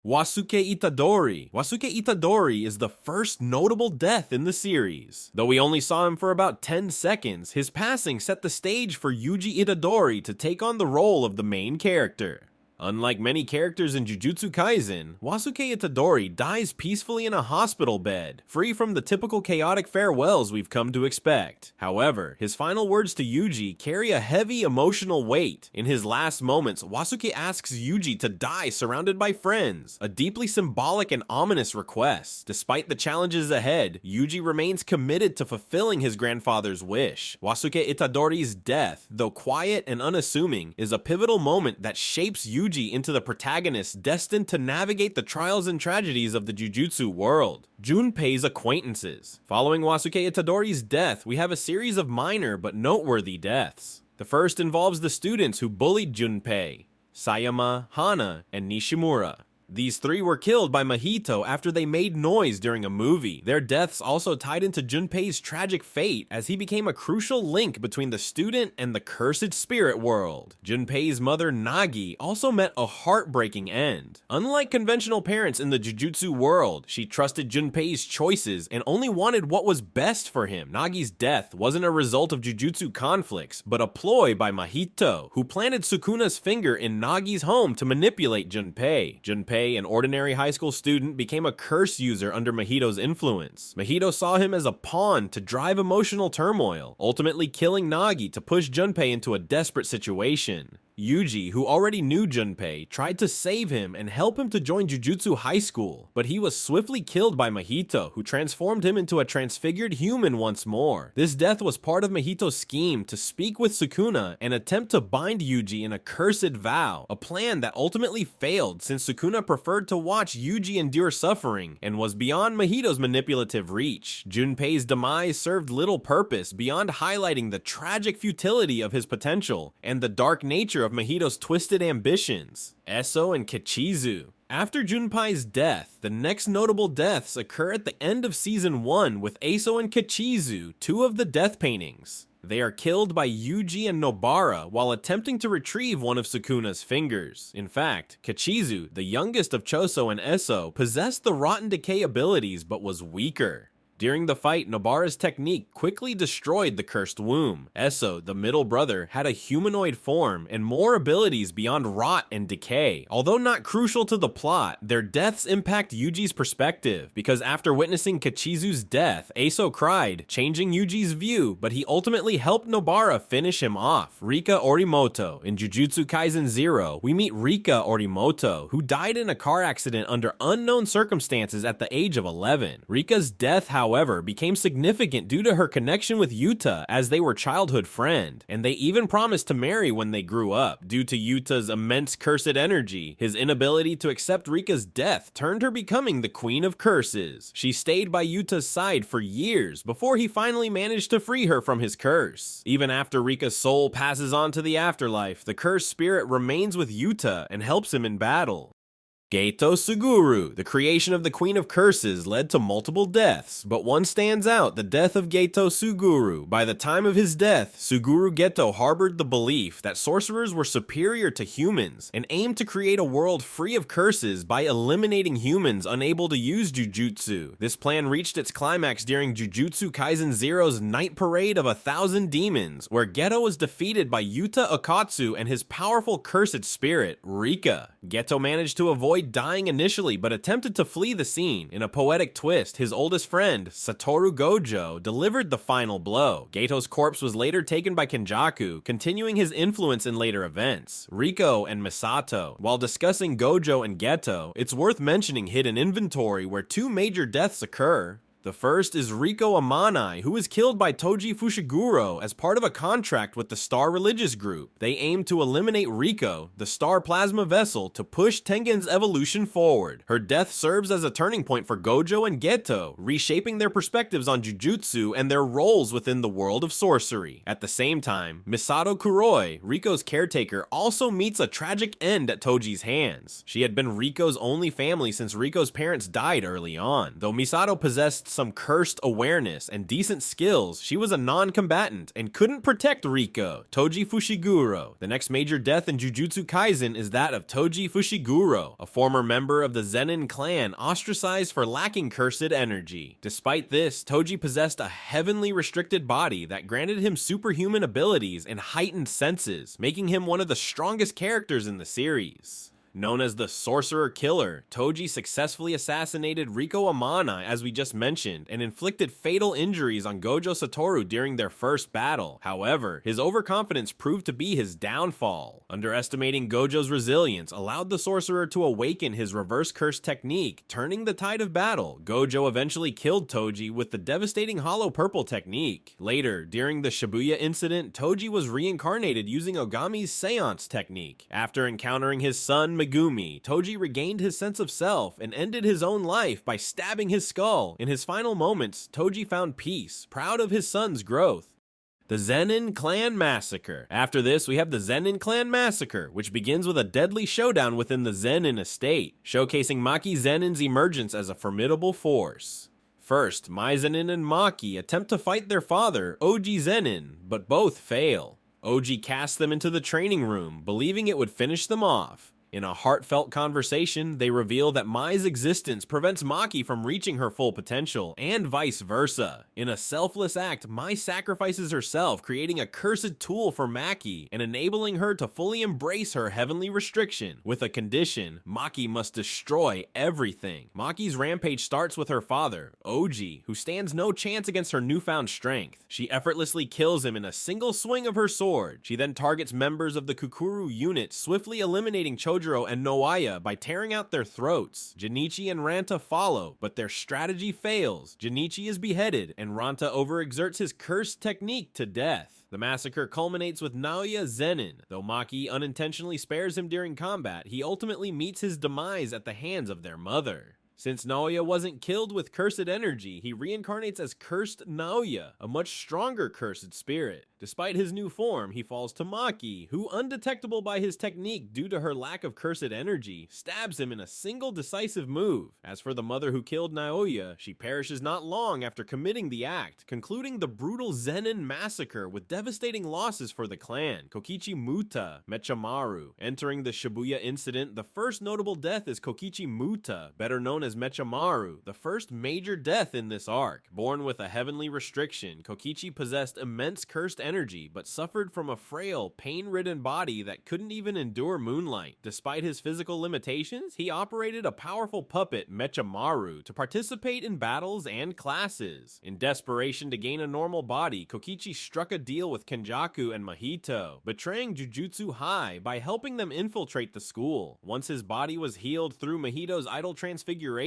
Wasuke Itadori. Wasuke Itadori is the first notable death in the series. Though we only saw him for about 10 seconds, his passing set the stage for Yuji Itadori to take on the role of the main character. Unlike many characters in Jujutsu Kaisen, Wasuke Itadori dies peacefully in a hospital bed, free from the typical chaotic farewells we've come to expect. However, his final words to Yuji carry a heavy emotional weight. In his last moments, Wasuke asks Yuji to die surrounded by friends, a deeply symbolic and ominous request. Despite the challenges ahead, Yuji remains committed to fulfilling his grandfather's wish. Wasuke Itadori's death, though quiet and unassuming, is a pivotal moment that shapes Yuji into the protagonist destined to navigate the trials and tragedies of the Jujutsu world. Junpei's acquaintances. Following Wasuke Itadori's death, we have a series of minor but noteworthy deaths. The first involves the students who bullied Junpei: Sayama, Hana, and Nishimura. These three were killed by Mahito after they made noise during a movie. Their deaths also tied into Junpei's tragic fate, as he became a crucial link between the student and the cursed spirit world. Junpei's mother Nagi also met a heartbreaking end. Unlike conventional parents in the Jujutsu world, she trusted Junpei's choices and only wanted what was best for him. Nagi's death wasn't a result of Jujutsu conflicts, but a ploy by Mahito, who planted Sukuna's finger in Nagi's home to manipulate Junpei. Junpei, an ordinary high school student, became a curse user under Mahito's influence. Mahito saw him as a pawn to drive emotional turmoil, ultimately killing Nagi to push Junpei into a desperate situation. Yuji, who already knew Junpei, tried to save him and help him to join Jujutsu High School, but he was swiftly killed by Mahito, who transformed him into a transfigured human once more. This death was part of Mahito's scheme to speak with Sukuna and attempt to bind Yuji in a cursed vow, a plan that ultimately failed since Sukuna preferred to watch Yuji endure suffering and was beyond Mahito's manipulative reach. Junpei's demise served little purpose beyond highlighting the tragic futility of his potential and the dark nature of Mahito's twisted ambitions. Eso and Kechizu. After Junpei's death, the next notable deaths occur at the end of Season 1 with Eso and Kechizu, two of the death paintings. They are killed by Yuji and Nobara while attempting to retrieve one of Sukuna's fingers. In fact, Kechizu, the youngest of Choso and Eso, possessed the Rotten Decay abilities but was weaker. During the fight, Nobara's technique quickly destroyed the cursed womb. Eso, the middle brother, had a humanoid form and more abilities beyond rot and decay. Although not crucial to the plot, their deaths impact Yuji's perspective, because after witnessing Kechizu's death, Eso cried, changing Yuji's view, but he ultimately helped Nobara finish him off. Rika Orimoto. In Jujutsu Kaisen 0, we meet Rika Orimoto, who died in a car accident under unknown circumstances at the age of 11. Rika's death, however, became significant due to her connection with Yuta, as they were childhood friends, and they even promised to marry when they grew up. Due to Yuta's immense cursed energy, his inability to accept Rika's death turned her becoming the Queen of Curses. She stayed by Yuta's side for years before he finally managed to free her from his curse. Even after Rika's soul passes on to the afterlife, the cursed spirit remains with Yuta and helps him in battle. Geto Suguru. The creation of the Queen of Curses led to multiple deaths, but one stands out: the death of Geto Suguru. By the time of his death, Suguru Geto harbored the belief that sorcerers were superior to humans and aimed to create a world free of curses by eliminating humans unable to use Jujutsu. This plan reached its climax during Jujutsu Kaisen 0's Night Parade of 1,000 Demons, where Geto was defeated by Yuta Okatsu and his powerful cursed spirit, Rika. Geto managed to avoid dying initially, but attempted to flee the scene. In a poetic twist, his oldest friend, Satoru Gojo, delivered the final blow. Geto's corpse was later taken by Kenjaku, continuing his influence in later events. Riko and Misato. While discussing Gojo and Geto, it's worth mentioning hidden inventory where two major deaths occur. The first is Riko Amanai, who was killed by Toji Fushiguro as part of a contract with the Star Religious Group. They aimed to eliminate Riko, the Star Plasma Vessel, to push Tengen's evolution forward. Her death serves as a turning point for Gojo and Geto, reshaping their perspectives on Jujutsu and their roles within the world of sorcery. At the same time, Misato Kuroi, Riko's caretaker, also meets a tragic end at Toji's hands. She had been Riko's only family since Riko's parents died early on. Though Misato possessed some cursed awareness and decent skills, she was a non-combatant and couldn't protect Riko. Toji Fushiguro. The next major death in Jujutsu Kaisen is that of Toji Fushiguro, a former member of the Zenin clan ostracized for lacking cursed energy. Despite this, Toji possessed a heavenly restricted body that granted him superhuman abilities and heightened senses, making him one of the strongest characters in the series. Known as the Sorcerer Killer, Toji successfully assassinated Riko Amana, as we just mentioned, and inflicted fatal injuries on Gojo Satoru during their first battle. However, his overconfidence proved to be his downfall. Underestimating Gojo's resilience allowed the Sorcerer to awaken his reverse curse technique, turning the tide of battle. Gojo eventually killed Toji with the devastating Hollow Purple technique. Later, during the Shibuya incident, Toji was reincarnated using Ogami's Seance technique. After encountering his son, Megumi, Toji regained his sense of self and ended his own life by stabbing his skull. In his final moments, Toji found peace, proud of his son's growth. The Zenin Clan Massacre. After this, we have the Zenin Clan Massacre, which begins with a deadly showdown within the Zenin estate, showcasing Maki Zenin's emergence as a formidable force. First, Mai Zenin and Maki attempt to fight their father, Oji Zenin, but both fail. Oji casts them into the training room, believing it would finish them off. In a heartfelt conversation, they reveal that Mai's existence prevents Maki from reaching her full potential, and vice versa. In a selfless act, Mai sacrifices herself, creating a cursed tool for Maki, and enabling her to fully embrace her heavenly restriction. With a condition, Maki must destroy everything. Maki's rampage starts with her father, Oji, who stands no chance against her newfound strength. She effortlessly kills him in a single swing of her sword. She then targets members of the Kukuru unit, swiftly eliminating Chojuro and Noaya by tearing out their throats. Jinichi and Ranta follow, but their strategy fails. Jinichi is beheaded, and Ranta overexerts his cursed technique to death. The massacre culminates with Naoya Zenin. Though Maki unintentionally spares him during combat, he ultimately meets his demise at the hands of their mother. Since Naoya wasn't killed with cursed energy, he reincarnates as Cursed Naoya, a much stronger cursed spirit. Despite his new form, he falls to Maki, who, undetectable by his technique due to her lack of cursed energy, stabs him in a single decisive move. As for the mother who killed Naoya, she perishes not long after committing the act, concluding the brutal Zenin massacre with devastating losses for the clan. Kokichi Muta, Mechamaru. Entering the Shibuya incident, the first notable death is Kokichi Muta, better known as Mechamaru, the first major death in this arc. Born with a heavenly restriction, Kokichi possessed immense cursed energy, but suffered from a frail, pain-ridden body that couldn't even endure moonlight. Despite his physical limitations, he operated a powerful puppet, Mechamaru, to participate in battles and classes. In desperation to gain a normal body, Kokichi struck a deal with Kenjaku and Mahito, betraying Jujutsu High by helping them infiltrate the school. Once his body was healed through Mahito's idol transfiguration,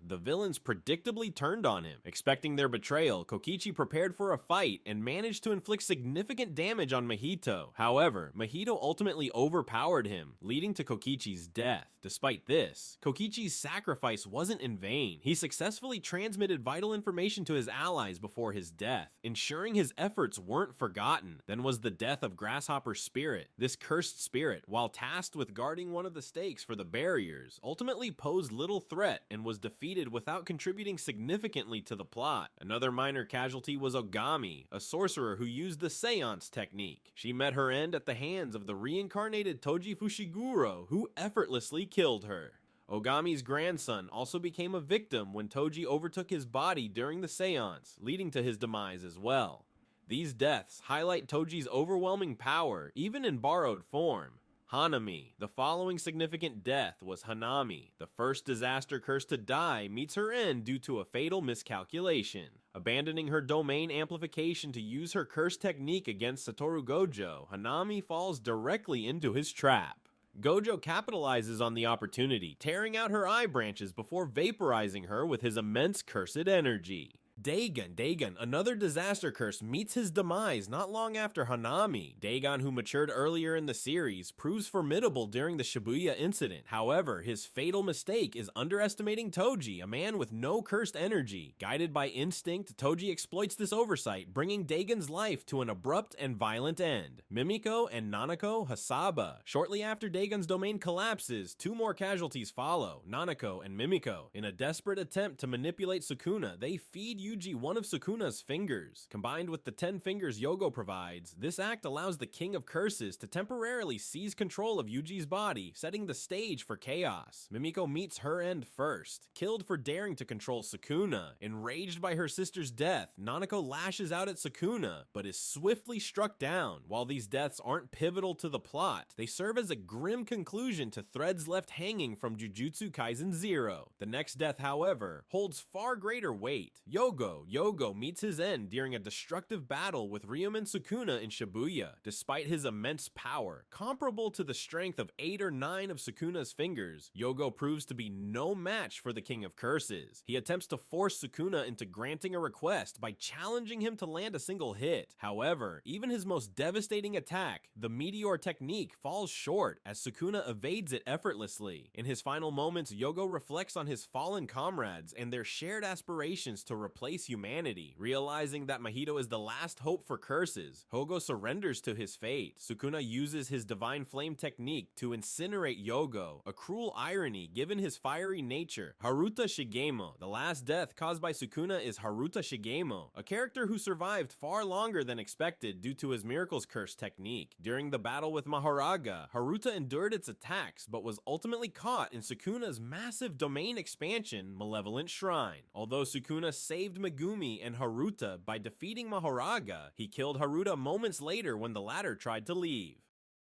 the villains predictably turned on him. Expecting their betrayal, Kokichi prepared for a fight and managed to inflict significant damage on Mahito. However, Mahito ultimately overpowered him, leading to Kokichi's death. Despite this, Kokichi's sacrifice wasn't in vain. He successfully transmitted vital information to his allies before his death, ensuring his efforts weren't forgotten. Then was the death of Grasshopper's spirit. This cursed spirit, while tasked with guarding one of the stakes for the barriers, ultimately posed little threat and was defeated without contributing significantly to the plot. Another minor casualty was Ogami, a sorcerer who used the Seance technique. She met her end at the hands of the reincarnated Toji Fushiguro, who effortlessly killed her. Ogami's grandson also became a victim when Toji overtook his body during the seance, leading to his demise as well. These deaths highlight Toji's overwhelming power, even in borrowed form. Hanami. The following significant death was Hanami. The first disaster curse to die meets her end due to a fatal miscalculation. Abandoning her domain amplification to use her curse technique against Satoru Gojo, Hanami falls directly into his trap. Gojo capitalizes on the opportunity, tearing out her eye branches before vaporizing her with his immense cursed energy. Dagon, another disaster curse, meets his demise not long after Hanami. Dagon, who matured earlier in the series, proves formidable during the Shibuya incident. However, his fatal mistake is underestimating Toji, a man with no cursed energy. Guided by instinct, Toji exploits this oversight, bringing Dagon's life to an abrupt and violent end. Mimiko and Nanako Hasaba. Shortly after Dagon's domain collapses, two more casualties follow, Nanako and Mimiko. In a desperate attempt to manipulate Sukuna, they feed Yuji one of Sukuna's fingers. Combined with the 10 fingers Jogo provides, this act allows the King of Curses to temporarily seize control of Yuji's body, setting the stage for chaos. Mimiko meets her end first. Killed for daring to control Sukuna. Enraged by her sister's death, Nanako lashes out at Sukuna, but is swiftly struck down. While these deaths aren't pivotal to the plot, they serve as a grim conclusion to threads left hanging from Jujutsu Kaisen 0. The next death, however, holds far greater weight. Jogo meets his end during a destructive battle with Ryumen Sukuna in Shibuya. Despite his immense power, comparable to the strength of 8 or 9 of Sukuna's fingers, Jogo proves to be no match for the King of Curses. He attempts to force Sukuna into granting a request by challenging him to land a single hit. However, even his most devastating attack, the Meteor technique, falls short as Sukuna evades it effortlessly. In his final moments, Jogo reflects on his fallen comrades and their shared aspirations to replace humanity. Realizing that Mahito is the last hope for curses, Jogo surrenders to his fate. Sukuna uses his divine flame technique to incinerate Jogo, a cruel irony given his fiery nature. Haruta Shigemo. The last death caused by Sukuna is Haruta Shigemo, a character who survived far longer than expected due to his Miracles Curse technique. During the battle with Mahoraga, Haruta endured its attacks but was ultimately caught in Sukuna's massive domain expansion, Malevolent Shrine. Although Sukuna saved Megumi and Haruta by defeating Mahoraga, he killed Haruta moments later when the latter tried to leave.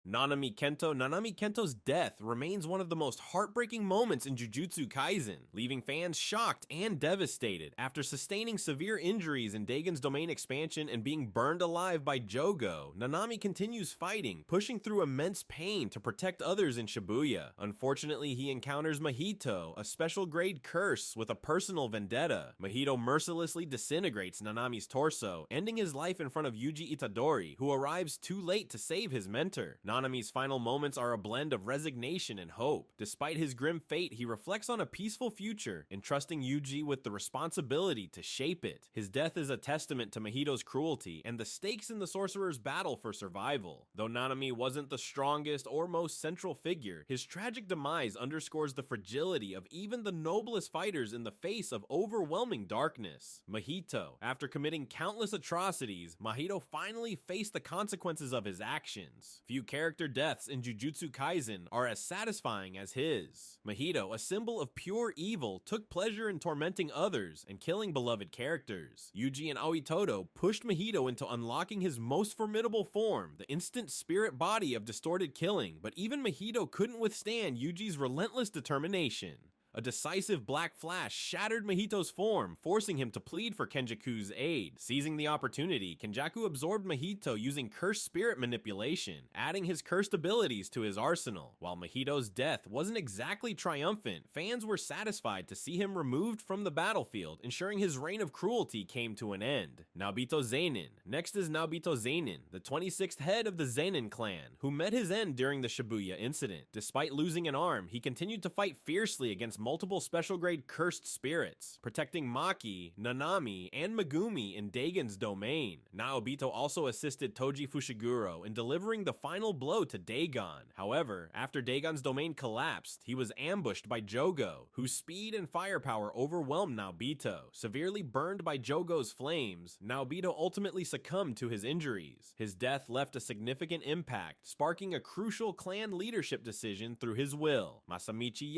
Nanami Kento's death remains one of the most heartbreaking moments in Jujutsu Kaisen, leaving fans shocked and devastated. After sustaining severe injuries in Dagon's domain expansion and being burned alive by Jogo, Nanami continues fighting, pushing through immense pain to protect others in Shibuya. Unfortunately, he encounters Mahito, a special grade curse with a personal vendetta. Mahito mercilessly disintegrates Nanami's torso, ending his life in front of Yuji Itadori, who arrives too late to save his mentor. Nanami's final moments are a blend of resignation and hope. Despite his grim fate, he reflects on a peaceful future, entrusting Yuji with the responsibility to shape it. His death is a testament to Mahito's cruelty and the stakes in the sorcerer's battle for survival. Though Nanami wasn't the strongest or most central figure, his tragic demise underscores the fragility of even the noblest fighters in the face of overwhelming darkness. Mahito. After committing countless atrocities, Mahito finally faced the consequences of his actions. Few character deaths in Jujutsu Kaisen are as satisfying as his. Mahito, a symbol of pure evil, took pleasure in tormenting others and killing beloved characters. Yuji and Aoitoto pushed Mahito into unlocking his most formidable form, the instant spirit body of distorted killing, but even Mahito couldn't withstand Yuji's relentless determination. A decisive black flash shattered Mahito's form, forcing him to plead for Kenjaku's aid. Seizing the opportunity, Kenjaku absorbed Mahito using cursed spirit manipulation, adding his cursed abilities to his arsenal. While Mahito's death wasn't exactly triumphant, fans were satisfied to see him removed from the battlefield, ensuring his reign of cruelty came to an end. Naobito Zenin. Next is Naobito Zenin, the 26th head of the Zenin clan, who met his end during the Shibuya incident. Despite losing an arm, he continued to fight fiercely against multiple special grade cursed spirits, protecting Maki, Nanami, and Megumi in Dagon's domain. Naobito also assisted Toji Fushiguro in delivering the final blow to Dagon. However, after Dagon's domain collapsed, he was ambushed by Jogo, whose speed and firepower overwhelmed Naobito. Severely burned by Jogo's flames, Naobito ultimately succumbed to his injuries. His death left a significant impact, sparking a crucial clan leadership decision through his will. Masamichi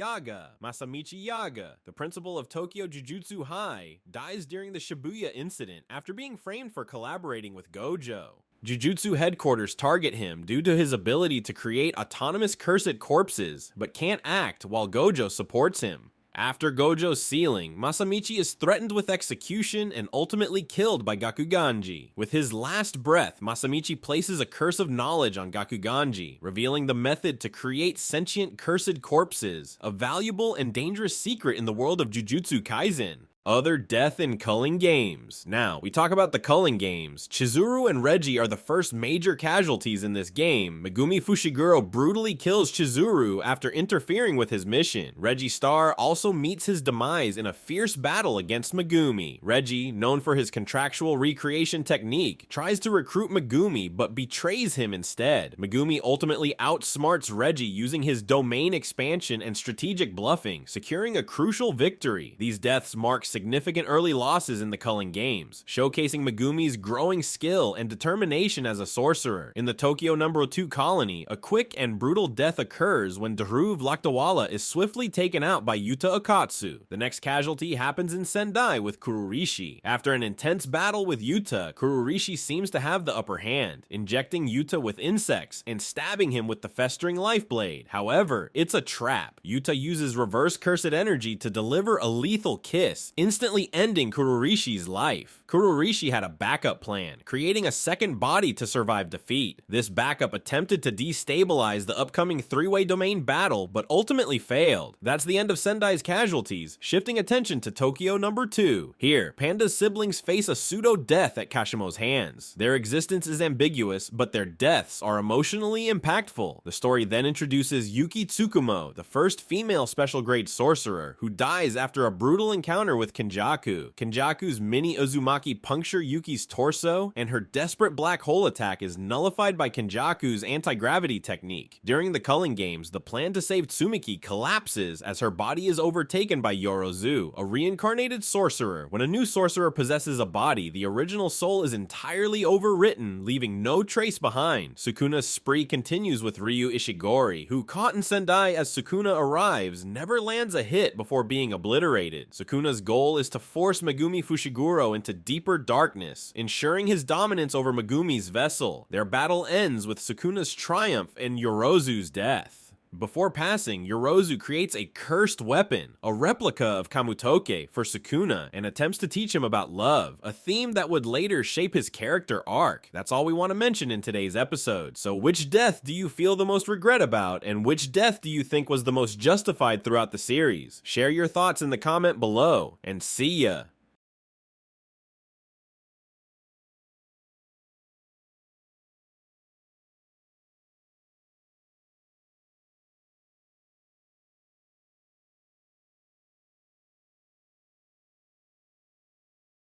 Yaga, the principal of Tokyo Jujutsu High, dies during the Shibuya incident after being framed for collaborating with Gojo. Jujutsu headquarters target him due to his ability to create autonomous cursed corpses, but can't act while Gojo supports him. After Gojo's sealing, Masamichi is threatened with execution and ultimately killed by Gakuganji. With his last breath, Masamichi places a curse of knowledge on Gakuganji, revealing the method to create sentient cursed corpses, a valuable and dangerous secret in the world of Jujutsu Kaisen. Other death in Culling games. Now, we talk about the Culling games. Chizuru and Reggie are the first major casualties in this game. Megumi Fushiguro brutally kills Chizuru after interfering with his mission. Reggie Star also meets his demise in a fierce battle against Megumi. Reggie, known for his contractual recreation technique, tries to recruit Megumi but betrays him instead. Megumi ultimately outsmarts Reggie using his domain expansion and strategic bluffing, securing a crucial victory. These deaths mark significant early losses in the Culling games, showcasing Megumi's growing skill and determination as a sorcerer. In the Tokyo No. 2 colony, a quick and brutal death occurs when Dhruv Lakdawala is swiftly taken out by Yuta Okatsu. The next casualty happens in Sendai with Kururishi. After an intense battle with Yuta, Kururishi seems to have the upper hand, injecting Yuta with insects and stabbing him with the festering life blade. However, it's a trap. Yuta uses reverse cursed energy to deliver a lethal kiss, instantly ending Kururishi's life. Kururishi had a backup plan, creating a second body to survive defeat. This backup attempted to destabilize the upcoming three-way domain battle, but ultimately failed. That's the end of Sendai's casualties, shifting attention to Tokyo No. 2. Here, Panda's siblings face a pseudo-death at Kashimo's hands. Their existence is ambiguous, but their deaths are emotionally impactful. The story then introduces Yuki Tsukumo, the first female special grade sorcerer, who dies after a brutal encounter with Kenjaku. Kenjaku's mini Uzumaki puncture Yuki's torso, and her desperate black hole attack is nullified by Kenjaku's anti-gravity technique. During the Culling games, the plan to save Tsumiki collapses as her body is overtaken by Yorozu, a reincarnated sorcerer. When a new sorcerer possesses a body, the original soul is entirely overwritten, leaving no trace behind. Sukuna's spree continues with Ryu Ishigori, who, caught in Sendai as Sukuna arrives, never lands a hit before being obliterated. Sukuna's goal is to force Megumi Fushiguro into deeper darkness, ensuring his dominance over Megumi's vessel. Their battle ends with Sukuna's triumph and Yorozu's death. Before passing, Yorozu creates a cursed weapon, a replica of Kamutoke, for Sukuna, and attempts to teach him about love, a theme that would later shape his character arc. That's all we want to mention in today's episode. So which death do you feel the most regret about, and which death do you think was the most justified throughout the series? Share your thoughts in the comment below, and see ya!